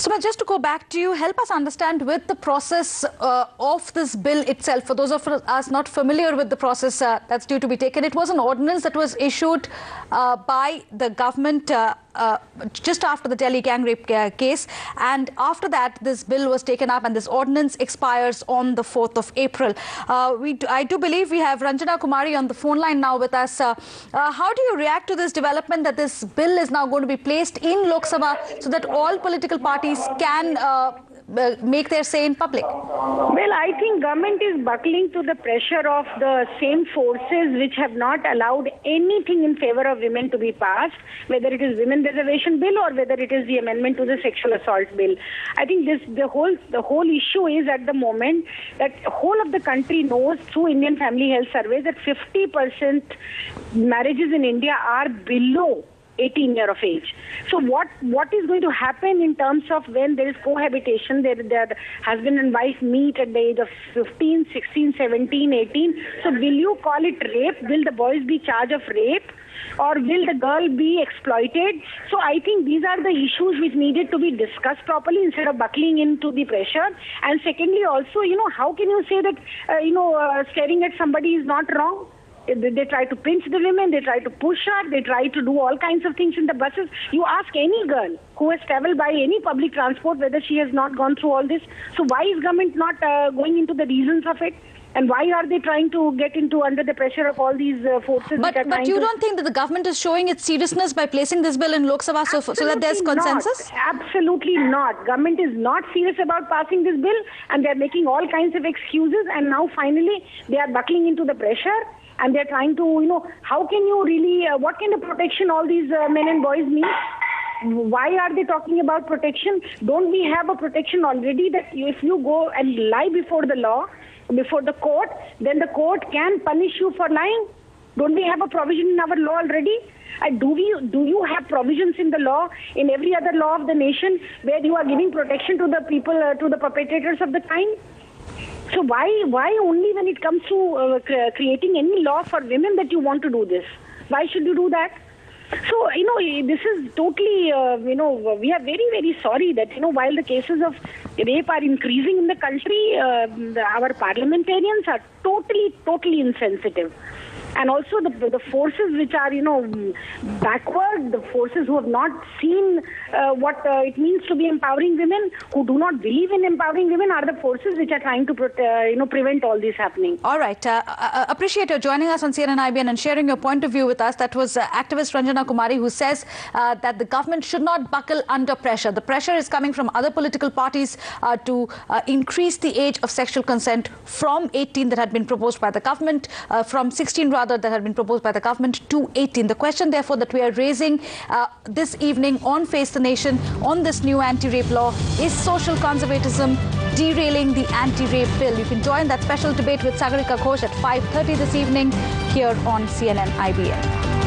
Suma, just to go back to you, help us understand with the process of this bill itself. For those of us not familiar with the process that's due to be taken, it was an ordinance that was issued by the government just after the Delhi gang rape case, and after that this bill was taken up and this ordinance expires on the 4th of April. I do believe we have Ranjana Kumari on the phone line now with us. How do you react to this development that this bill is now going to be placed in Lok Sabha so that all political parties can make their say in public? Well, I think government is buckling to the pressure of the same forces which have not allowed anything in favor of women to be passed, whether it is women reservation bill or whether it is the amendment to the sexual assault bill. I think the whole issue is at the moment that whole of the country knows through Indian Family Health Surveys that 50% marriages in India are below 18 years of age. So what is going to happen in terms of when there is cohabitation, there husband and wife meet at the age of 15, 16, 17, 18. So will you call it rape? Will the boys be charged of rape? Or will the girl be exploited? So I think these are the issues which needed to be discussed properly instead of buckling into the pressure. And secondly also, how can you say that, staring at somebody is not wrong? They try to pinch the women, they try to push her, they try to do all kinds of things in the buses. You ask any girl who has traveled by any public transport whether she has not gone through all this. So why is government not going into the reasons of it? And why are they trying to get into under the pressure of all these forces? But you don't think that the government is showing its seriousness by placing this bill in Lok Sabha so that there's consensus? Absolutely not. Government is not serious about passing this bill and they're making all kinds of excuses, and now finally they are buckling into the pressure. And they're trying to, how can you really, what kind of protection all these men and boys need? Why are they talking about protection? Don't we have a protection already that if you go and lie before the law, before the court, then the court can punish you for lying? Don't we have a provision in our law already? Do you have provisions in the law, in every other law of the nation, where you are giving protection to the people, to the perpetrators of the crime? So why only when it comes to creating any law for women that you want to do this? Why should you do that? So, this is totally, we are very, very sorry that, while the cases of rape are increasing in the country, our parliamentarians are totally insensitive. And also the forces which are, backward, the forces who have not seen what it means to be empowering women, who do not believe in empowering women, are the forces which are trying to prevent all this happening. All right. Appreciate you joining us on CNN IBN and sharing your point of view with us. That was activist Ranjana Kumari, who says that the government should not buckle under pressure. The pressure is coming from other political parties to increase the age of sexual consent from 18 that had been proposed by the government, from 16 rather that had been proposed by the government, to 18. The question, therefore, that we are raising this evening on Face the Nation on this new anti-rape law is social conservatism derailing the anti-rape bill. You can join that special debate with Sagarika Ghosh at 5:30 this evening here on CNN IBN.